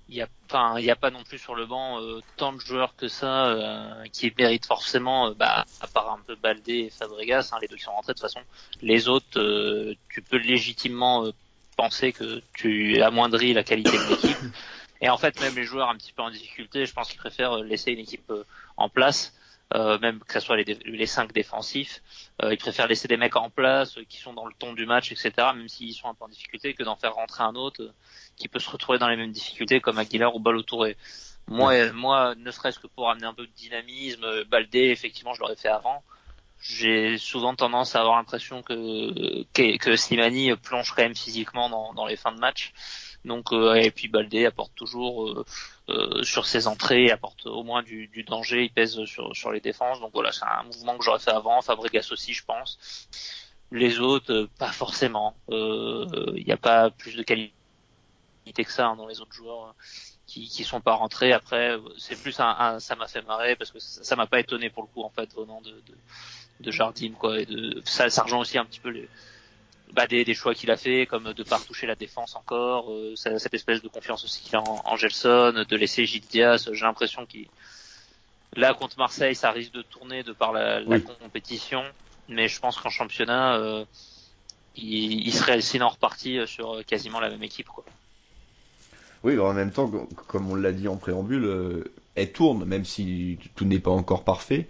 il y a pas non plus sur le banc tant de joueurs que ça qui méritent forcément à part un peu Baldé et Fabregas, les deux qui sont rentrés de toute façon. Les autres tu peux légitimement penser que tu amoindris la qualité de l'équipe. Et en fait, même les joueurs un petit peu en difficulté, je pense qu'ils préfèrent laisser une équipe en place. Même que ce soit les 5 défensifs, ils préfèrent laisser des mecs en place qui sont dans le ton du match, etc. Même s'ils sont un peu en difficulté, que d'en faire rentrer un autre qui peut se retrouver dans les mêmes difficultés comme Aguilar ou Ballo-Touré. Moi, ne serait-ce que pour amener un peu de dynamisme, Baldé, effectivement, je l'aurais fait avant. J'ai souvent tendance à avoir l'impression que Slimani plonge quand même physiquement dans les fins de match. Donc et puis Baldé apporte toujours sur ses entrées, apporte au moins du danger, il pèse sur les défenses. Donc voilà, c'est un mouvement que j'aurais fait avant. Fabregas aussi, je pense. Les autres, pas forcément. Il n'y a pas plus de qualité que ça dans les autres joueurs qui sont pas rentrés. Après, c'est plus ça m'a fait marrer parce que ça m'a pas étonné pour le coup en fait venant de Jardim quoi. Et ça rejoint aussi un petit peu des choix qu'il a fait, comme de pas retoucher la défense encore, cette espèce de confiance aussi qu'il a en Gelson, de laisser Gilles Diaz. J'ai l'impression là contre Marseille, ça risque de tourner de par la compétition, mais je pense qu'en championnat, il serait sinon reparti sur quasiment la même équipe, quoi. Oui, en même temps, comme on l'a dit en préambule, elle tourne, même si tout n'est pas encore parfait.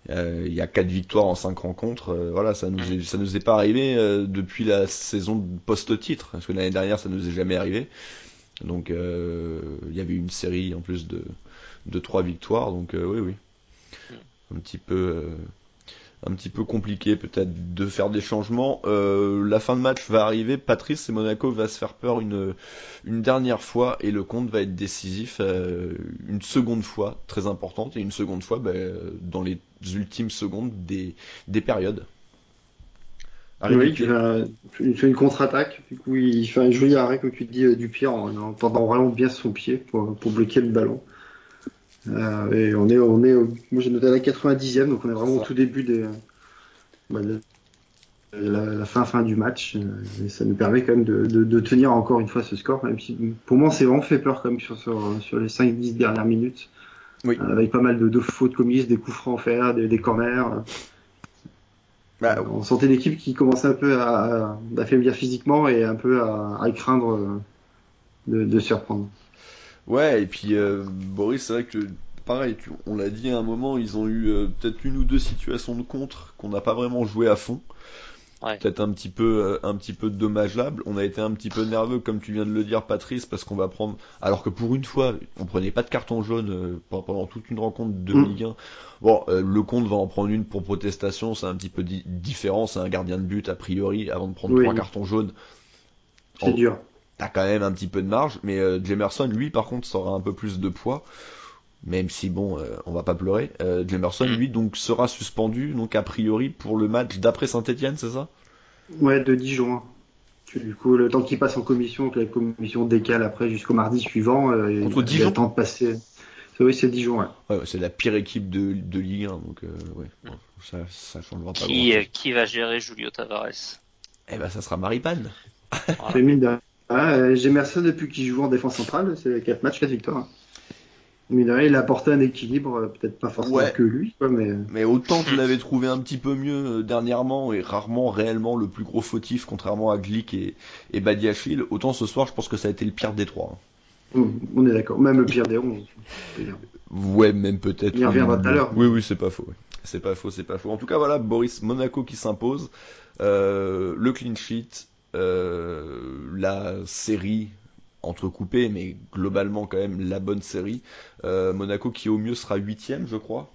Il y a 4 victoires en 5 rencontres. Voilà, ça nous est pas arrivé depuis la saison post-titre, parce que l'année dernière ça nous est jamais arrivé. Donc il y avait une série en plus de 3 victoires. Donc oui, un petit peu compliqué peut-être de faire des changements. La fin de match va arriver. Patrice et Monaco va se faire peur une dernière fois et le compte va être décisif une seconde fois, très importante, et une seconde fois dans les ultimes secondes des périodes. Oui, il fait une contre-attaque. Du coup, il fait un joli arrêt, comme tu dis, du pied en tendant vraiment bien son pied pour bloquer le ballon. Et moi j'ai noté à la 90e, donc on est vraiment au tout début de la fin du match. Et ça nous permet quand même de tenir encore une fois ce score, même si pour moi c'est vraiment fait peur quand même sur les 5-10 dernières minutes. Oui. Avec pas mal de fautes commises, des coups francs offerts, des corners. On sentait l'équipe qui commençait un peu à affaiblir physiquement et un peu à craindre de se reprendre. Ouais, et puis Boris, c'est vrai que pareil, on l'a dit à un moment, ils ont eu peut-être 1 ou 2 situations de contre qu'on n'a pas vraiment joué à fond. Ouais. Peut-être un petit peu dommageable. On a été un petit peu nerveux, comme tu viens de le dire, Patrice, parce qu'on va prendre. Alors que pour une fois, on prenait pas de carton jaune pendant toute une rencontre de Ligue 1. Bon, le compte va en prendre une pour protestation, c'est un petit peu différent. C'est un gardien de but a priori avant de prendre 3 cartons jaunes. C'est dur. T'as quand même un petit peu de marge, mais Jemerson, lui, par contre, ça aura un peu plus de poids. Même si bon, on va pas pleurer. Jemerson, lui, donc sera suspendu, donc a priori pour le match d'après Saint-Etienne, c'est ça ? Ouais, de Dijon. Du coup, le temps qu'il passe en commission, que la commission décale après jusqu'au mardi suivant, contre Dijon, il a le temps de passer. Oui, c'est Dijon. Ouais, c'est la pire équipe de Ligue 1, donc ça changera pas. Qui va gérer Julio Tavares ? Eh ben, ça sera Maripane. Voilà. J'aime ça depuis qu'il joue en défense centrale, c'est 4 matchs, 4 victoires. Mais derrière, il a apporté un équilibre, peut-être pas forcément que lui, quoi, mais... Mais autant je l'avais trouvé un petit peu mieux dernièrement et rarement réellement le plus gros fautif, contrairement à Glick et Badiachil, autant ce soir je pense que ça a été le pire des trois. On est d'accord, même le pire des 11. Ouais, même peut-être. Il reviendra tout à l'heure. Oui, c'est pas faux. C'est pas faux. En tout cas, voilà, Boris, Monaco qui s'impose, le clean sheet, la série entrecoupée, mais globalement quand même la bonne série. Monaco qui au mieux sera 8ème, je crois.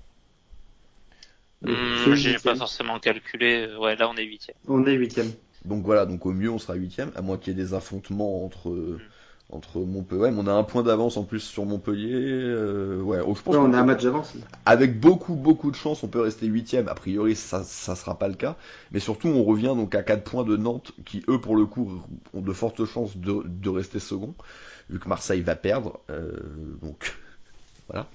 J'ai pas forcément calculé. Ouais, là on est 8ème. On est 8ème. Donc voilà, donc au mieux on sera 8ème, à moins qu'il y ait des affrontements entre Montpellier. Ouais, mais on a un point d'avance en plus sur Montpellier. Je pense on a un match d'avance. Avec beaucoup de chance, on peut rester 8ème. A priori, ça sera pas le cas. Mais surtout, on revient donc à 4 points de Nantes, qui eux, pour le coup, ont de fortes chances de rester second, vu que Marseille va perdre. Donc, voilà.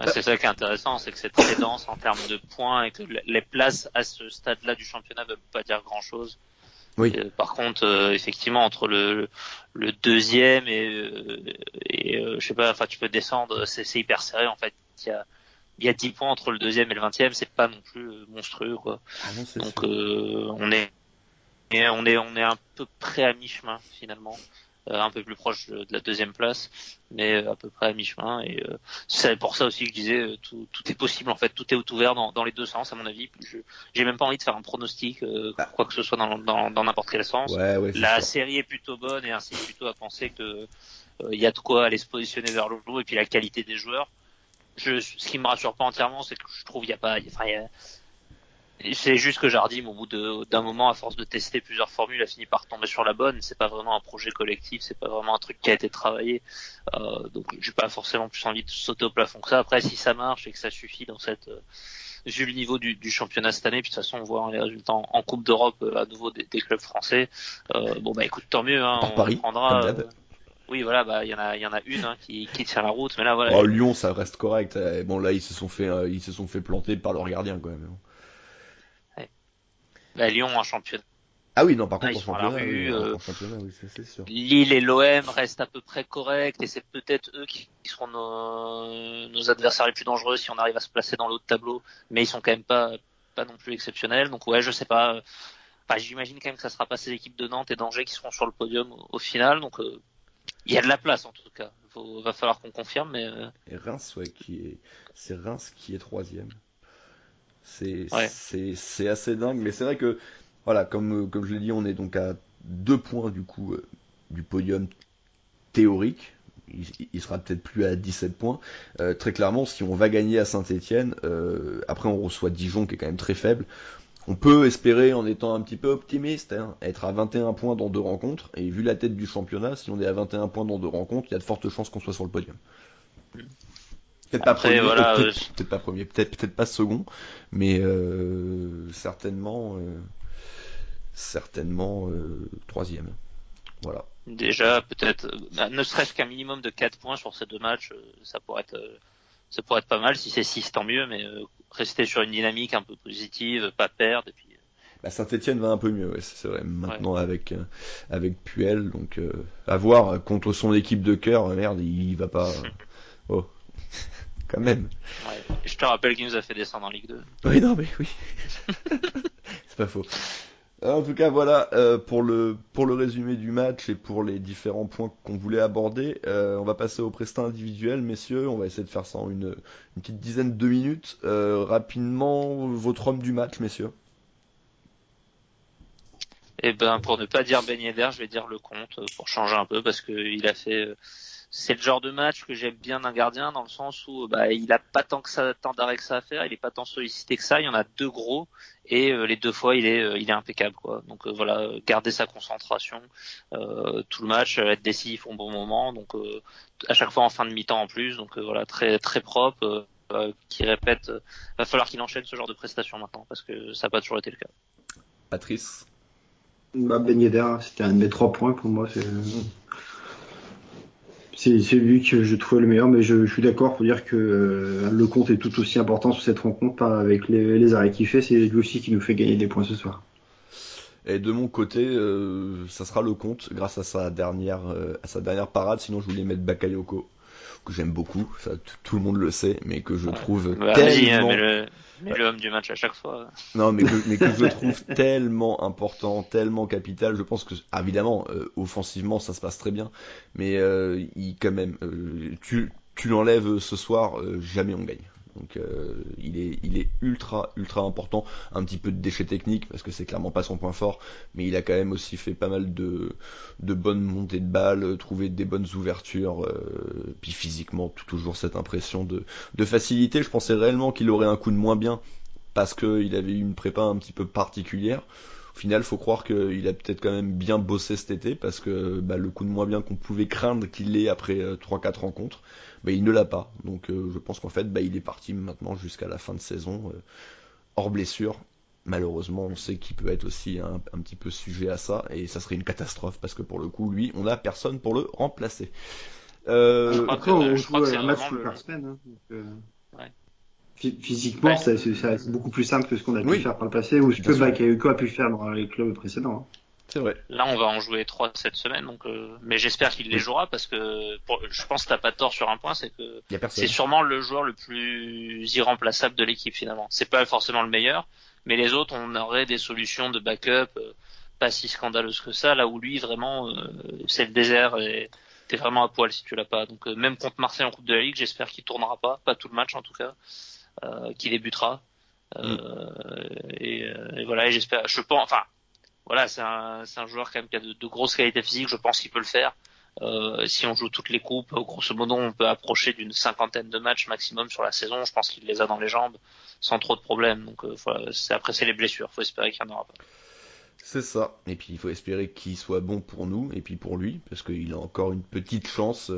C'est ça qui est intéressant, c'est que c'est très dense en termes de points et que les places à ce stade-là du championnat ne veulent pas dire grand-chose. Oui. Par contre, effectivement, entre le deuxième et je sais pas, enfin, tu peux descendre, c'est hyper serré en fait. Il y a 10 points entre le deuxième et le 20e, c'est pas non plus monstrueux quoi. Donc on est à peu près à mi-chemin finalement. Un peu plus proche de la deuxième place, mais à peu près à mi-chemin. Et c'est pour ça aussi que je disais tout est possible en fait, tout est ouvert dans les deux sens à mon avis. J'ai même pas envie de faire un pronostic, quoi que ce soit dans n'importe quel sens. La série est plutôt bonne et ainsi plutôt à penser que il y a de quoi aller se positionner vers le haut et puis la qualité des joueurs. Ce qui me rassure pas entièrement, c'est que je trouve c'est juste que Jardim, au bout d'un moment, à force de tester plusieurs formules, a fini par tomber sur la bonne. C'est pas vraiment un projet collectif, c'est pas vraiment un truc qui a été travaillé. Donc, j'ai pas forcément plus envie de sauter au plafond que ça. Après, si ça marche et que ça suffit dans vu le niveau du championnat cette année, puis de toute façon, on voit les résultats en Coupe d'Europe à nouveau des clubs français. Écoute, tant mieux. Hein, on Paris, prendra. Oui, voilà, il y en a une qui tient la route, mais là, voilà. Lyon, ça reste correct. Bon, là, ils se sont fait planter par leur gardien, quand même. Lyon en championnat. Ah oui, non, par contre, en championnat, oui, c'est sûr. Lille et l'OM restent à peu près corrects et c'est peut-être eux qui seront nos adversaires les plus dangereux si on arrive à se placer dans le haut de tableau, mais ils sont quand même pas non plus exceptionnels. Donc ouais, je sais pas. J'imagine quand même que ça sera pas ces équipes de Nantes et d'Angers qui seront sur le podium au final. Donc il y a de la place en tout cas. Va falloir qu'on confirme, mais. Et Reims, c'est Reims qui est 3ème. C'est assez dingue, mais c'est vrai que voilà, comme je l'ai dit, on est donc à 2 points du coup du podium théorique. Il sera peut-être plus à 17 points. Très clairement, si on va gagner à Saint-Etienne, après on reçoit Dijon qui est quand même très faible. On peut espérer, en étant un petit peu optimiste, être à 21 points dans 2 rencontres. Et vu la tête du championnat, si on est à 21 points dans 2 rencontres, il y a de fortes chances qu'on soit sur le podium. Peut-être pas premier, peut-être pas premier, peut-être pas second, mais certainement 3ème. Voilà. Déjà, peut-être, ne serait-ce qu'un minimum de 4 points sur ces 2 matchs, ça pourrait être pas mal. Si c'est 6, tant mieux, mais rester sur une dynamique un peu positive, pas perdre. Et puis... Saint-Etienne va un peu mieux, c'est vrai, maintenant avec Puel, donc à voir contre son équipe de cœur, merde, il va pas... Oh. Quand même. Ouais. Je te rappelle qu'il nous a fait descendre en Ligue 2. Oui, non, mais oui. C'est pas faux. En tout cas, voilà, pour le résumé du match et pour les différents points qu'on voulait aborder, on va passer au prestat individuel, messieurs. On va essayer de faire ça en une petite dizaine de minutes. Rapidement, votre homme du match, messieurs. Pour ne pas dire Ben Yedder, je vais dire Lecomte, pour changer un peu, parce que il a fait... C'est le genre de match que j'aime bien d'un gardien dans le sens où il a pas tant d'arrêts que ça à faire, il est pas tant sollicité que ça, il y en a 2 gros et les 2 fois il est impeccable quoi. Donc voilà, garder sa concentration tout le match, être décisif au bon moment, donc à chaque fois en fin de mi-temps en plus, donc voilà, très très propre, qui répète, va falloir qu'il enchaîne ce genre de prestations maintenant parce que ça n'a pas toujours été le cas. Patrice. Ben Yedder, c'était un de mes 3 points pour moi, c'est lui que je trouve le meilleur, mais je suis d'accord pour dire que Lecomte est tout aussi important sur cette rencontre avec les arrêts qu'il fait. C'est lui aussi qui nous fait gagner des points ce soir. Et de mon côté, ça sera Lecomte grâce à sa dernière parade. Sinon, je voulais mettre Bakayoko, que j'aime beaucoup, ça tout le monde le sait, mais que je trouve tellement... Mais le homme du match à chaque fois. Non, mais que je trouve tellement important, tellement capital. Je pense que, évidemment, offensivement, ça se passe très bien, mais quand même, tu l'enlèves ce soir, jamais on gagne. Donc il est ultra important. Un petit peu de déchets techniques parce que c'est clairement pas son point fort, mais il a quand même aussi fait pas mal de bonnes montées de balles, trouvé des bonnes ouvertures, puis physiquement toujours cette impression de facilité. Je pensais réellement qu'il aurait un coup de moins bien parce qu'il avait eu une prépa un petit peu particulière. Au final, faut croire qu'il a peut-être quand même bien bossé cet été parce que le coup de moins bien qu'on pouvait craindre qu'il ait après 3-4 rencontres, il ne l'a pas. Donc je pense qu'en fait, il est parti maintenant jusqu'à la fin de saison, hors blessure. Malheureusement, on sait qu'il peut être aussi un petit peu sujet à ça, et ça serait une catastrophe parce que pour le coup, lui, on n'a personne pour le remplacer. Après, on joue un match par semaine. Ouais. Physiquement, c'est beaucoup plus simple que ce qu'on a pu faire par le passé, ou ce que Bakayoko a pu faire dans les clubs précédents. C'est vrai. Là, on va en jouer 3 cette semaine, donc mais j'espère qu'il les jouera parce que je pense que t'as pas tort sur un point, c'est que c'est sûrement le joueur le plus irremplaçable de l'équipe finalement. C'est pas forcément le meilleur, mais les autres, on aurait des solutions de backup pas si scandaleuses que ça. Là où lui, vraiment, c'est le désert et t'es vraiment à poil si tu l'as pas. Donc même contre Marseille en Coupe de la Ligue, j'espère qu'il tournera pas tout le match en tout cas, qu'il débutera. Et voilà, et j'espère. Voilà, c'est un joueur quand même qui a de grosses qualités physiques, je pense qu'il peut le faire. Si on joue toutes les coupes, grosso modo, on peut approcher d'une 50aine de matchs maximum sur la saison. Je pense qu'il les a dans les jambes sans trop de problèmes. Donc voilà, après c'est les blessures, faut espérer qu'il n'y en aura pas. C'est ça. Et puis il faut espérer qu'il soit bon pour nous et puis pour lui, parce qu'il a encore une petite chance.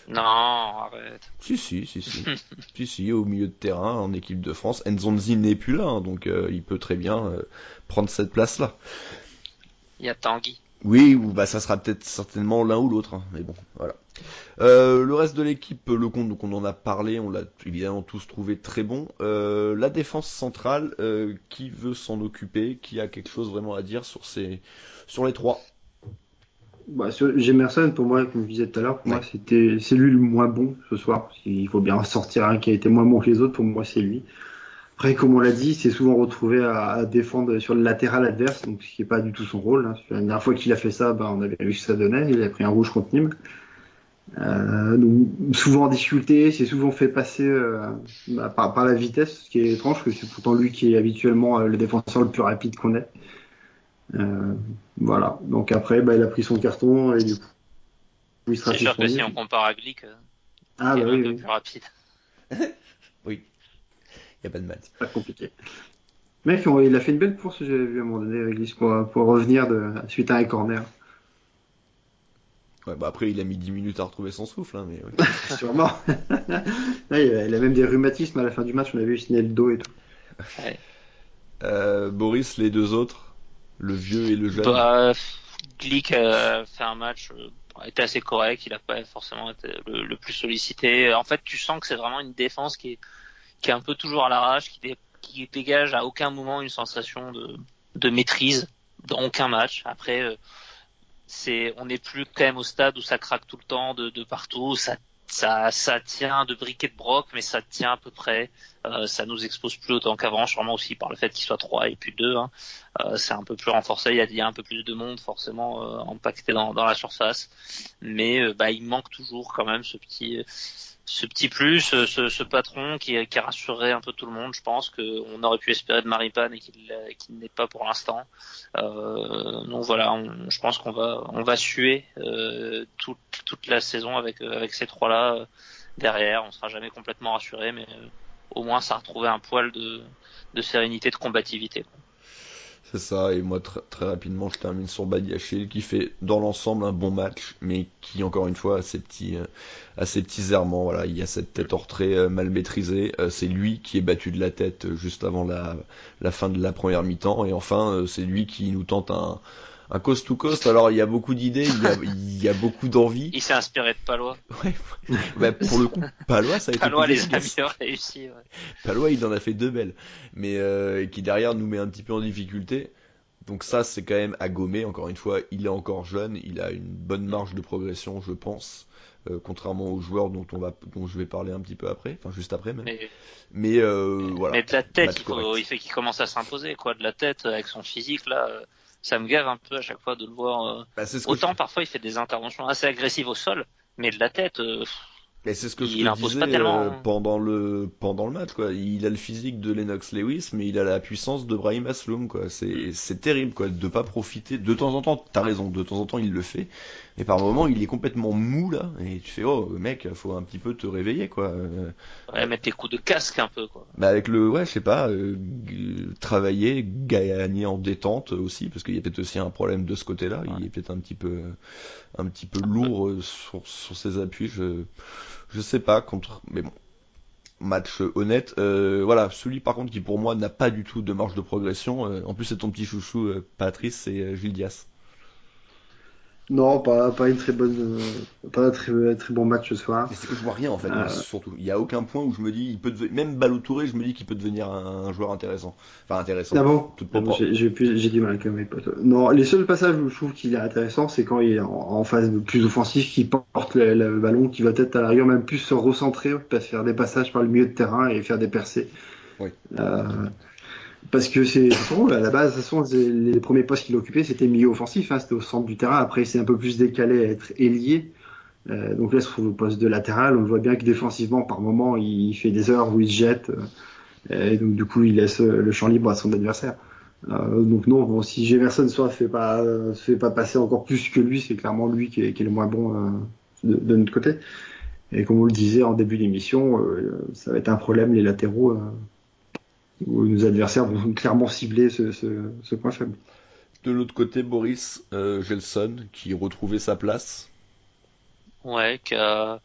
Non, arrête. Si, au milieu de terrain, en équipe de France. Nzonzi n'est plus là, donc il peut très bien prendre cette place-là. Il y a Tanguy. Oui, ça sera peut-être certainement l'un ou l'autre, mais bon, voilà. Le reste de l'équipe, Lecomte, donc on en a parlé, on l'a évidemment tous trouvé très bon. La défense centrale, qui veut s'en occuper, qui a quelque chose vraiment à dire sur les trois? Sur Jemerson, pour moi, comme je disais tout à l'heure, moi c'est lui le moins bon ce soir. Il faut bien en sortir un qui a été moins bon que les autres. Pour moi, c'est lui. Après, comme on l'a dit, c'est souvent retrouvé à défendre sur le latéral adverse, donc ce qui n'est pas du tout son rôle. La dernière fois qu'il a fait ça, on avait vu ce que ça donnait. Il a pris un rouge contre Nîmes. Donc, souvent en difficulté, c'est souvent fait passer par la vitesse, ce qui est étrange, parce que c'est pourtant lui qui est habituellement le défenseur le plus rapide qu'on ait. Voilà. Donc après, il a pris son carton et du coup, il sera suspendu. C'est sûr que si on compare à Glick, il est un peu plus rapide. Oui. Il n'y a pas de mal. C'est pas compliqué. Mec, il a fait une belle course, j'ai vu à un moment donné, Glick, pour revenir suite à un corner. Ouais, après, il a mis 10 minutes à retrouver son souffle, mais Sûrement. Il a même des rhumatismes à la fin du match, on a vu, il se tenait le dos et tout. Ouais. Boris, les deux autres, le vieux et le jeune. Glick a fait un match était assez correct, il a pas forcément été le plus sollicité. En fait, tu sens que c'est vraiment une défense qui est un peu toujours à l'arrache, qui dégage à aucun moment une sensation de maîtrise dans aucun match. Après, on n'est plus quand même au stade où ça craque tout le temps de partout, ça tient de briques et de broc, mais ça tient à peu près. Ça nous expose plus autant qu'avant, sûrement aussi par le fait qu'il soit 3 et plus 2. C'est un peu plus renforcé, il y a un peu plus de monde forcément empaqueté dans la surface. Mais il manque toujours quand même ce petit plus, ce patron qui rassurerait un peu tout le monde. Je pense qu'on aurait pu espérer de Maripane et qu'il n'est pas pour l'instant. Donc voilà, je pense qu'on va suer toute la saison avec ces trois-là derrière. On sera jamais complètement rassuré, mais au moins ça a retrouvé un poil de sérénité, de combativité. C'est ça, et moi très rapidement je termine sur Badiachil qui fait dans l'ensemble un bon match, mais qui encore une fois a ses petits errements. Voilà, il y a cette tête hors trait mal maîtrisée, c'est lui qui est battu de la tête juste avant la fin de la première mi-temps, et enfin c'est lui qui nous tente un coast to coast. Alors il y a beaucoup d'idées, il y a beaucoup d'envie. Il s'est inspiré de Palois. Ouais. Pour le coup, Palois ça a été Palois les a mieux réussi. Ouais. Palois il en a fait 2 belles, mais qui derrière nous met un petit peu en difficulté. Donc ça, c'est quand même à gommer. Encore une fois, il est encore jeune, il a une bonne marge de progression, je pense, contrairement aux joueurs dont je vais parler un petit peu après, enfin juste après même. Mais voilà. Mais de la tête, il fait qu'il commence à s'imposer, quoi. De la tête, avec son physique là, ça me gave un peu à chaque fois de le voir. Autant parfois il fait des interventions assez agressives au sol, mais de la tête. Mais c'est ce que je il te disais pendant le match, quoi. Il a le physique de Lennox Lewis, mais il a la puissance de Brahim Asloum, quoi. C'est terrible, quoi, de pas profiter. De temps en temps, t'as raison, de temps en temps il le fait, mais par moment il est complètement mou là, et tu fais oh mec, faut un petit peu te réveiller, quoi. Ouais, mettre des coups de casque un peu, quoi. Bah avec je sais pas, travailler, gagner en détente aussi, parce qu'il y a peut-être aussi un problème de ce côté-là. Ouais. Il est peut-être un petit peu lourd sur ses appuis. Je sais pas mais bon, match honnête. Voilà, celui par contre qui pour moi n'a pas du tout de marge de progression. En plus c'est ton petit chouchou Patrice, c'est Gilles Dias. Non, pas une très bonne, pas un très bon match ce soir. Mais c'est que je vois rien en fait, surtout. Il y a aucun point où je me dis, il peut même Ballo Touré, je me dis qu'il peut devenir un joueur intéressant. Enfin intéressant. Ah bon? J'ai du mal avec mes potes. Non, les seuls passages où je trouve qu'il est intéressant, c'est quand il est en phase plus offensive, qu'il porte le ballon, qui va peut-être à l'arrière même plus se recentrer, faire des passages par le milieu de terrain et faire des percées. Oui. Parce que à la base, de toute façon, les premiers postes qu'il occupait, c'était milieu offensif, c'était au centre du terrain. Après, c'est un peu plus décalé à être ailier. Donc là, il se trouve au poste de latéral. On voit bien que défensivement, par moment, il fait des heures où il se jette. Et donc, du coup, il laisse le champ libre à son adversaire. Donc non, bon, si Jefferson se fait pas passer encore plus que lui, c'est clairement lui qui est le moins bon de notre côté. Et comme on le disait en début d'émission, ça va être un problème, les latéraux. Où nos adversaires vont clairement cibler ce point faible. De l'autre côté, Boris Gelson, qui retrouvait sa place. Ouais, qui a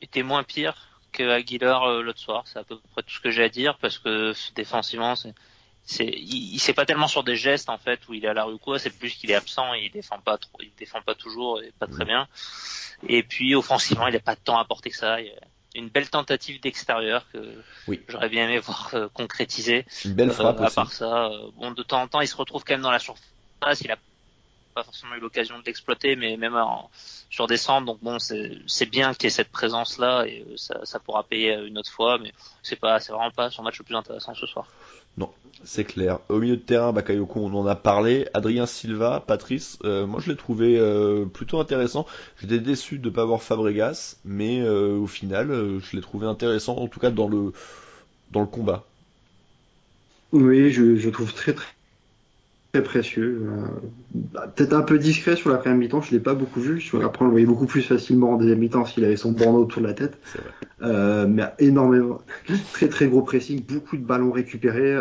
été moins pire que Aguilar l'autre soir. C'est à peu près tout ce que j'ai à dire, parce que défensivement, il c'est pas tellement sur des gestes en fait où il est à la rue quoi. C'est plus qu'il est absent, il défend pas toujours et pas très bien. Et puis offensivement, il n'a pas de temps à porter que ça. Une belle tentative d'extérieur que j'aurais bien aimé voir concrétiser. Une belle frappe aussi. À part ça, bon, de temps en temps, il se retrouve quand même dans la surface. Il a pas forcément eu l'occasion de l'exploiter, mais même sur des centres. Donc bon, c'est bien qu'il y ait cette présence-là et ça pourra payer une autre fois. Mais c'est vraiment pas son match le plus intéressant ce soir. Non, c'est clair. Au milieu de terrain, Bakayoko, on en a parlé. Adrien Silva, Patrice, moi je l'ai trouvé plutôt intéressant. J'étais déçu de ne pas voir Fabregas, mais au final, je l'ai trouvé intéressant, en tout cas dans le combat. Oui, je trouve très précieux. Peut-être un peu discret sur la première mi-temps, je l'ai pas beaucoup vu. Après, on le voyait beaucoup plus facilement en deuxième mi-temps s'il avait son bandeau autour de la tête. C'est vrai. Mais énormément, très gros pressing, beaucoup de ballons récupérés.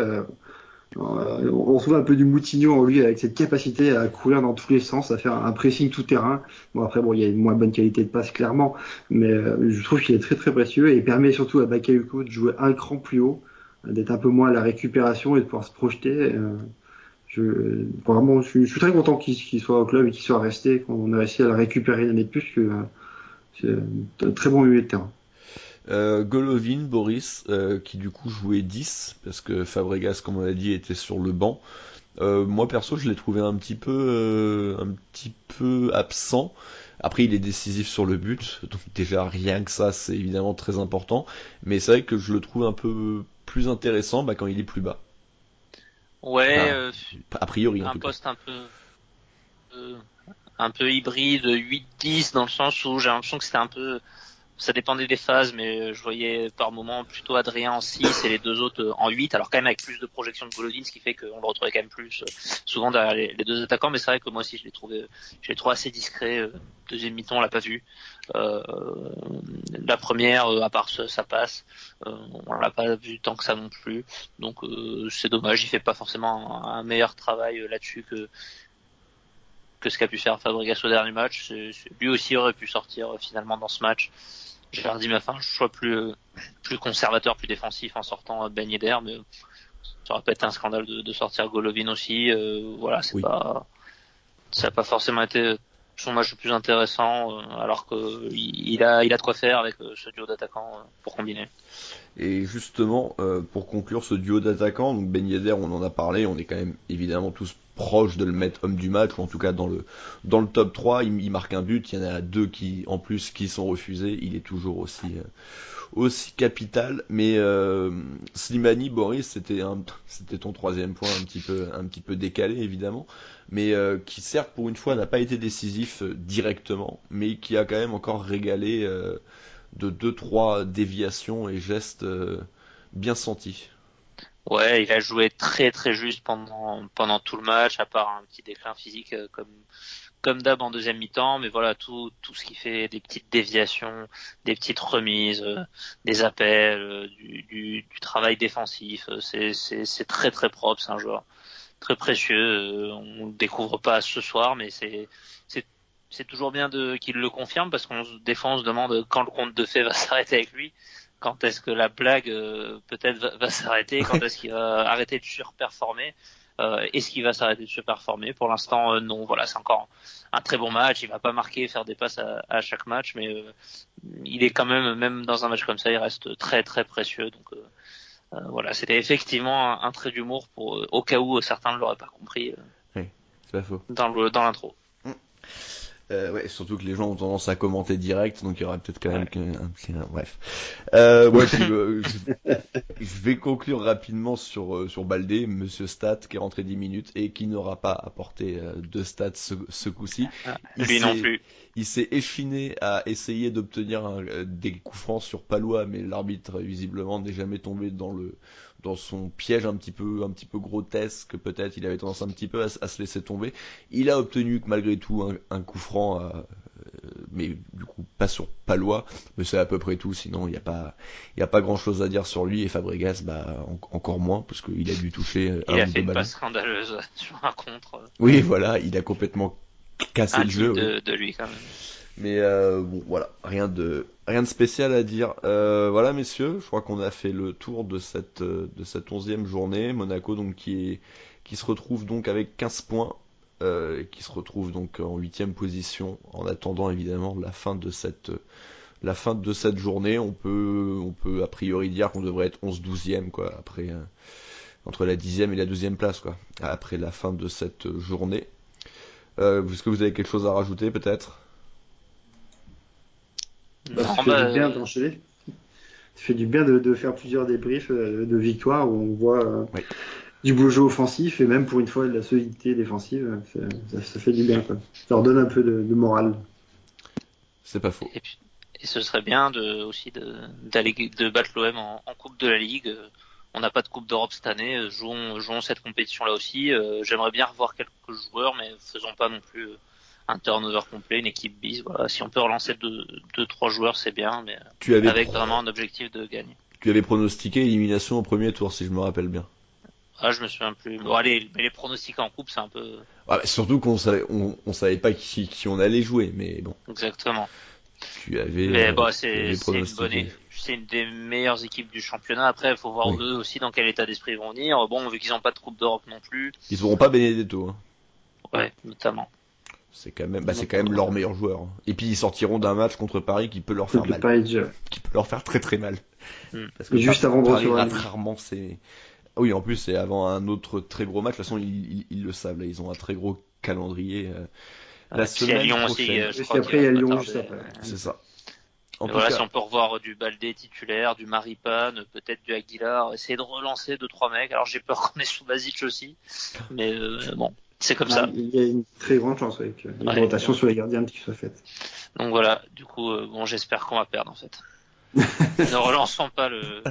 On retrouve un peu du Moutinho en lui avec cette capacité à courir dans tous les sens, à faire un pressing tout terrain. Bon après il y a une moins bonne qualité de passe clairement, mais je trouve qu'il est très précieux et il permet surtout à Bakayoko de jouer un cran plus haut, d'être un peu moins à la récupération et de pouvoir se projeter. Vraiment, je suis très content qu'il soit au club et qu'il soit resté, qu'on a réussi à le récupérer une année de plus, que c'est un très bon milieu de terrain. Golovin, Boris, qui du coup jouait 10, parce que Fabregas, comme on l'a dit, était sur le banc. Moi perso, je l'ai trouvé un petit peu absent. Après, il est décisif sur le but, donc déjà rien que ça, c'est évidemment très important. Mais c'est vrai que je le trouve un peu plus intéressant quand il est plus bas. Ouais, a priori. Un poste un peu hybride, 8-10, dans le sens où j'ai l'impression que c'était un peu, ça dépendait des phases, mais je voyais par moment plutôt Adrien en 6 et les deux autres en 8, alors quand même avec plus de projection de Golovin, ce qui fait qu'on le retrouvait quand même plus souvent derrière les deux attaquants, mais c'est vrai que moi aussi je l'ai trouvé assez discret. Deuxième mi-temps, on l'a pas vu. La première, à part ça passe, on l'a pas vu tant que ça non plus. Donc c'est dommage, il fait pas forcément un meilleur travail là-dessus que ce qu'a pu faire Fabregas au dernier match. Lui aussi aurait pu sortir finalement dans ce match. Jardim a fait un choix plus conservateur, plus défensif en sortant Ben Yedder, mais ça aurait pas été un scandale de sortir Golovin aussi. Voilà, ça n'a pas forcément été son match le plus intéressant, alors que il a de quoi faire avec ce duo d'attaquants pour combiner. Et justement, pour conclure ce duo d'attaquants, donc Ben Yedder, on en a parlé, on est quand même évidemment tous proches de le mettre homme du match, ou en tout cas dans le top 3, il marque un but, il y en a 2 qui sont refusés, il est toujours aussi capital, mais Slimani, Boris, c'était ton 3e point un petit peu décalé évidemment, mais qui certes pour une fois n'a pas été décisif directement, mais qui a quand même encore régalé de 2-3 déviations et gestes bien sentis. Ouais, il a joué très très juste pendant tout le match, à part un petit déclin physique comme d'hab en deuxième mi-temps, mais voilà, tout ce qui fait des petites déviations, des petites remises, des appels, du travail défensif, c'est très très propre, c'est un joueur très précieux, on le découvre pas ce soir, mais c'est toujours bien qu'il le confirme, parce des fois on se demande quand le conte de fées va s'arrêter avec lui, quand est-ce que la blague peut-être va s'arrêter, quand est-ce qu'il va arrêter de surperformer. Est-ce qu'il va s'arrêter de se performer? Pour l'instant, non. Voilà, c'est encore un très bon match. Il va pas marquer, faire des passes à chaque match, mais il est quand même dans un match comme ça, il reste très très précieux. Donc voilà, c'était effectivement un trait d'humour pour au cas où certains ne l'auraient pas compris. Oui, c'est pas faux. Dans l'intro. Ouais, surtout que les gens ont tendance à commenter direct, donc il y aura peut-être quand même un petit... Bref. Je vais conclure rapidement sur Baldé, Monsieur Stat, qui est rentré 10 minutes et qui n'aura pas apporté de stats ce coup-ci. Lui non plus. Il s'est échiné à essayer d'obtenir des coups francs sur Palois, mais l'arbitre visiblement n'est jamais tombé dans son piège un petit peu grotesque, peut-être. Il avait tendance un petit peu à se laisser tomber. Il a obtenu malgré tout un coup franc, mais du coup pas sur Palois, mais c'est à peu près tout. Sinon il y a pas grand chose à dire sur lui, et Fabregas encore moins, parce qu'il a dû toucher il a fait une passe scandaleuse sur un contre. Oui, voilà, il a complètement cassé le jeu de lui quand même. Mais bon, voilà, rien de spécial à dire. Voilà, messieurs, je crois qu'on a fait le tour de cette 11e journée. Monaco donc qui se retrouve donc avec 15 points, qui se retrouve donc en 8e position, en attendant évidemment la fin de cette journée. On peut a priori dire qu'on devrait être 11-12e quoi, après entre la 10e et la 12e place quoi, après la fin de cette journée. Est-ce que vous avez quelque chose à rajouter peut-être? Ça fait du bien d'enchaîner. Ça fait du bien de faire plusieurs débriefs de victoires où on voit du beau jeu offensif et même pour une fois de la solidité défensive. Ça fait du bien quoi. Ça leur donne un peu de morale. C'est pas faux. Et ce serait bien aussi de battre l'OM en Coupe de la Ligue. On n'a pas de Coupe d'Europe cette année, jouons cette compétition-là aussi. J'aimerais bien revoir quelques joueurs, mais faisons pas non plus un turnover complet, une équipe bis. Voilà. Si on peut relancer 2-3 joueurs, c'est bien, mais avec vraiment un objectif de gagner. Tu avais pronostiqué élimination au premier tour, si je me rappelle bien. Ah, je me souviens plus. Bon, allez, mais les pronostics en coupe, c'est un peu... Ouais, surtout qu'on savait pas qui on allait jouer, mais bon. Exactement. Tu avais... Mais bon, c'est une des meilleures équipes du championnat. Après, il faut voir eux aussi dans quel état d'esprit ils vont venir. Bon, vu qu'ils n'ont pas de Coupe d'Europe non plus. Ils n'auront pas Benedetto. Hein. Ouais, notamment. C'est quand même leur meilleur joueur. Hein. Et puis ils sortiront d'un match contre Paris qui peut leur faire mal. Qui peut leur faire très très mal. Parce que juste avant de recevoir rarement c'est... Oui, en plus c'est avant un autre très gros match. De toute façon, ils le savent. Là, ils ont un très gros calendrier. La semaine Lyon prochaine. aussi. Après, il y a Lyon juste après. C'est ça. Voilà, si on peut revoir du Baldé titulaire, du Maripane, peut-être du Aguilar, essayer de relancer 2-3 mecs. Alors j'ai peur qu'on ait Subasic aussi, mais bon, c'est comme ça. Il y a une très grande chance avec une rotation sur les gardiens qui soit faite. Donc voilà, du coup, j'espère qu'on va perdre en fait. Ne relançons pas le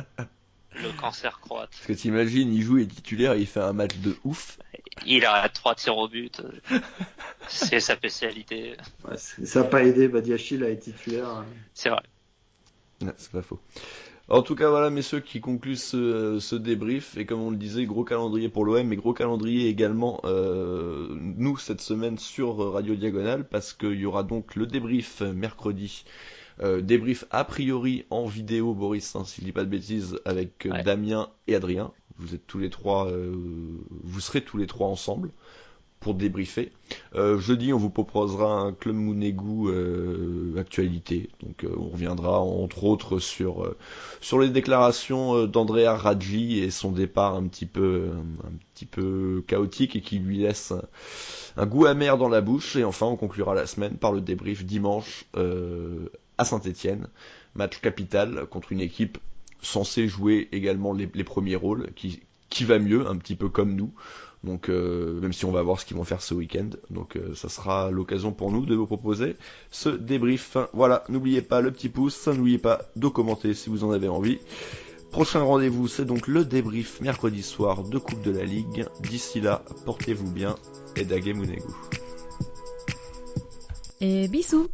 cancer croate. Parce que t'imagines, il joue et titulaire et il fait un match de ouf. Il arrête 3 tirs au but. C'est sa spécialité. Ouais, ça n'a pas aidé Badiachil à être titulaire. C'est vrai. Non, c'est pas faux. En tout cas, voilà, messieurs, qui concluent ce débrief. Et comme on le disait, gros calendrier pour l'OM, mais gros calendrier également, nous, cette semaine sur Radio Diagonale, parce qu'il y aura donc le débrief mercredi. Débrief a priori en vidéo, Boris, hein, si je dis pas de bêtises, avec Damien et Adrien. Vous êtes tous les trois, vous serez tous les trois ensemble pour débriefer. Jeudi, on vous proposera un Club Mounegou actualité. Donc on reviendra entre autres sur les déclarations d'Andrea Raggi et son départ un petit peu chaotique et qui lui laisse un goût amer dans la bouche. Et enfin, on conclura la semaine par le débrief dimanche à Saint-Étienne, match capital contre une équipe censée jouer également les premiers rôles, qui va mieux, un petit peu comme nous. Donc même si on va voir ce qu'ils vont faire ce week-end, donc ça sera l'occasion pour nous de vous proposer ce débrief. Voilà, n'oubliez pas le petit pouce, n'oubliez pas de commenter si vous en avez envie. Prochain rendez-vous, c'est donc le débrief mercredi soir de Coupe de la Ligue. D'ici là, portez-vous bien et Dage Mounegou. Et bisous.